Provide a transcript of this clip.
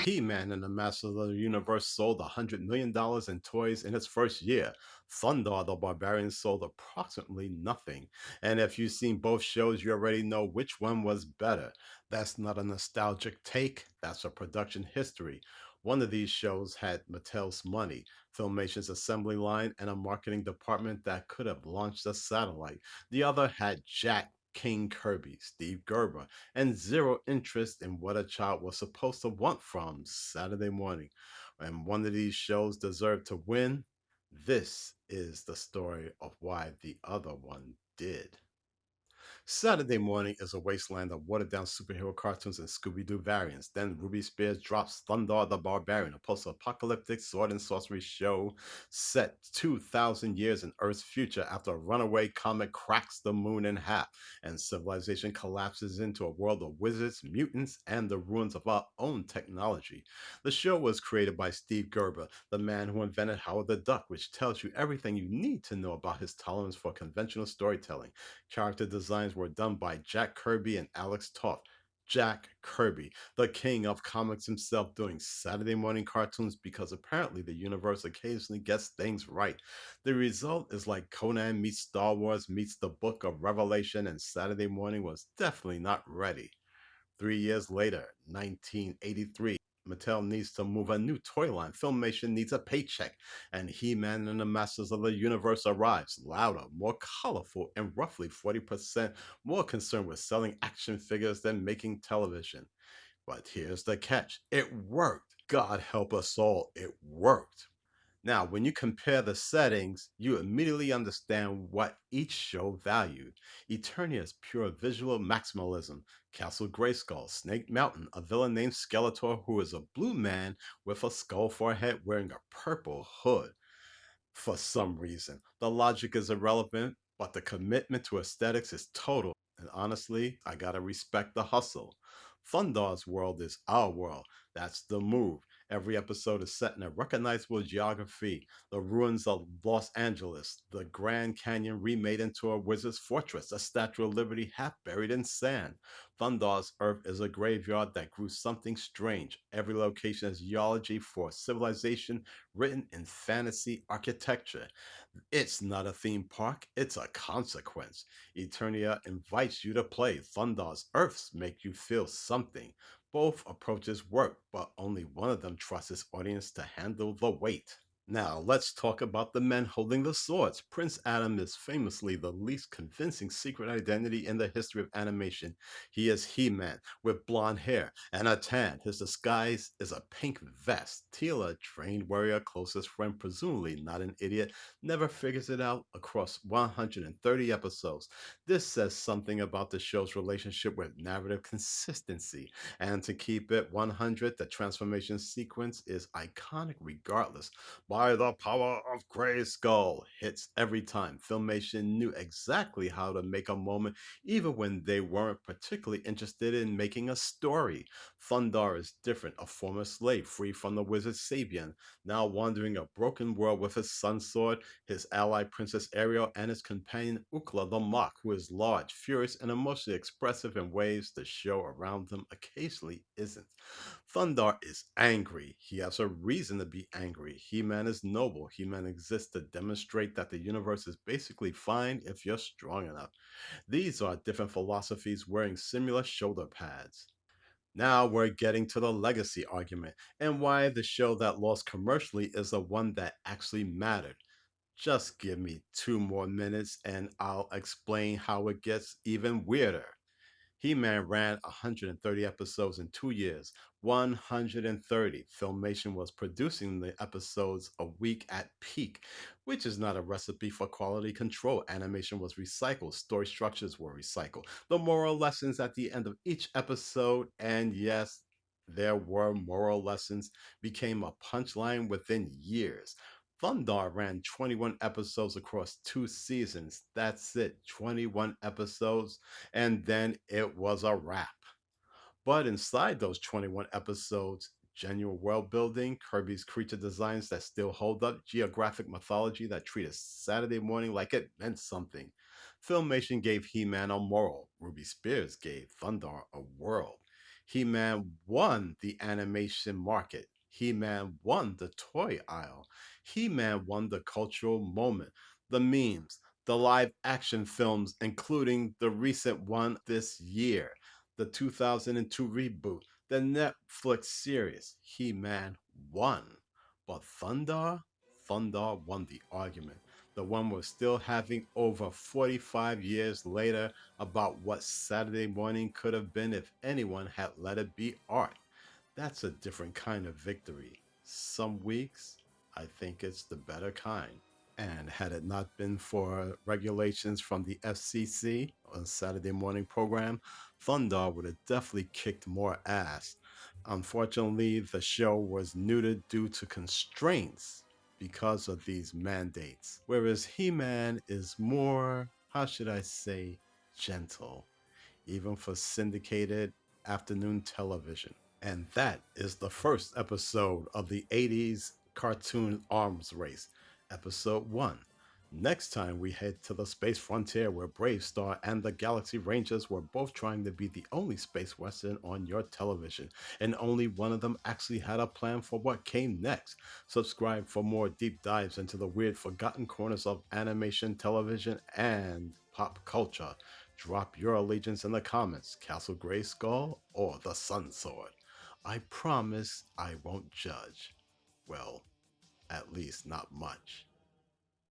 He-Man and the Masters of the Universe sold $100 million in toys in its first year. Thundarr the Barbarian sold approximately nothing. And if you've seen both shows, you already know which one was better. That's not a nostalgic take, that's a production history. One of these shows had Mattel's money, Filmation's assembly line, and a marketing department that could have launched a satellite. The other had Jack King Kirby, Steve Gerber, and zero interest in what a child was supposed to want from Saturday morning. And one of these shows deserved to win. This is the story of why the other one did. Saturday Morning is a wasteland of watered down superhero cartoons and Scooby Doo variants. Then Ruby Spears drops Thundarr the Barbarian, a post apocalyptic sword and sorcery show set 2,000 years in Earth's future after a runaway comet cracks the moon in half and civilization collapses into a world of wizards, mutants, and the ruins of our own technology. The show was created by Steve Gerber, the man who invented Howard the Duck, which tells you everything you need to know about his tolerance for conventional storytelling. Character designs were done by Jack Kirby and Alex Toth. Jack Kirby, the king of comics himself, doing Saturday morning cartoons because apparently the universe occasionally gets things right. The result is like Conan meets Star Wars meets the Book of Revelation, and Saturday morning was definitely not ready. 3 years later, 1983, Mattel needs to move a new toy line. Filmation needs a paycheck. And He-Man and the Masters of the Universe arrives, louder, more colorful, and roughly 40% more concerned with selling action figures than making television. But here's the catch. It worked. God help us all, it worked. Now, when you compare the settings, you immediately understand what each show valued. Eternia's pure visual maximalism, Castle Grayskull, Snake Mountain, a villain named Skeletor who is a blue man with a skull for a head wearing a purple hood. For some reason, the logic is irrelevant, but the commitment to aesthetics is total. And honestly, I gotta respect the hustle. Thundar's world is our world. That's the move. Every episode is set in a recognizable geography, the ruins of Los Angeles, the Grand Canyon remade into a wizard's fortress, a Statue of Liberty half buried in sand. Thundar's Earth is a graveyard that grew something strange. Every location is geology for civilization written in fantasy architecture. It's not a theme park, it's a consequence. Eternia invites you to play. Thundar's Earths make you feel something. Both approaches work, but only one of them trusts his audience to handle the weight. Now, let's talk about the men holding the swords. Prince Adam is famously the least convincing secret identity in the history of animation. He is He-Man, with blonde hair and a tan. His disguise is a pink vest. Teela, trained warrior, closest friend, presumably not an idiot, never figures it out across 130 episodes. This says something about the show's relationship with narrative consistency. And to keep it 100, the transformation sequence is iconic regardless. By the power of Grayskull hits every time. Filmation knew exactly how to make a moment, even when they weren't particularly interested in making a story. Thundarr is different, a former slave free from the wizard Sabian, now wandering a broken world with his sun sword, his ally Princess Ariel, and his companion Ukla the Mock, who is large, furious, and emotionally expressive in ways the show around them occasionally isn't. Thundarr is angry. He has a reason to be angry. He-Man is noble. He-Man exists to demonstrate that the universe is basically fine if you're strong enough. These are different philosophies wearing similar shoulder pads. Now we're getting to the legacy argument and why the show that lost commercially is the one that actually mattered. Just give me 2 more minutes and I'll explain how it gets even weirder. He-Man ran 130 episodes in 2 years. 130. Filmation was producing the episodes a week at peak, which is not a recipe for quality control. Animation was recycled, story structures were recycled, the moral lessons at the end of each episode, and yes, there were moral lessons, became a punchline within years. Thundarr ran 21 episodes across 2 seasons. That's it, 21 episodes, and then it was a wrap. But inside those 21 episodes, genuine world building, Kirby's creature designs that still hold up, geographic mythology that treated Saturday morning like it meant something. Filmation gave He-Man a moral. Ruby Spears gave Thundarr a world. He Man won the animation market. He Man won the toy aisle. He Man won the cultural moment, the memes, the live action films, including the recent one this year, the 2002 reboot, the Netflix series. He Man won. But Thundarr won the argument. The one we're still having over 45 years later about what Saturday morning could have been if anyone had let it be art. That's a different kind of victory. Some weeks, I think it's the better kind. And had it not been for regulations from the FCC on Saturday morning program, Thundarr would have definitely kicked more ass. Unfortunately, the show was neutered due to constraints because of these mandates, whereas He Man is more, how should I say, gentle, even for syndicated afternoon television. And that is the first episode of the 80s cartoon arms race, episode 1. Next time, we head to the space frontier where Brave Star and the Galaxy Rangers were both trying to be the only space western on your television, and only one of them actually had a plan for what came next. Subscribe for more deep dives into the weird forgotten corners of animation, television, and pop culture. Drop your allegiance in the comments, Castle Grayskull or the Sun Sword. I promise I won't judge. Well, at least not much.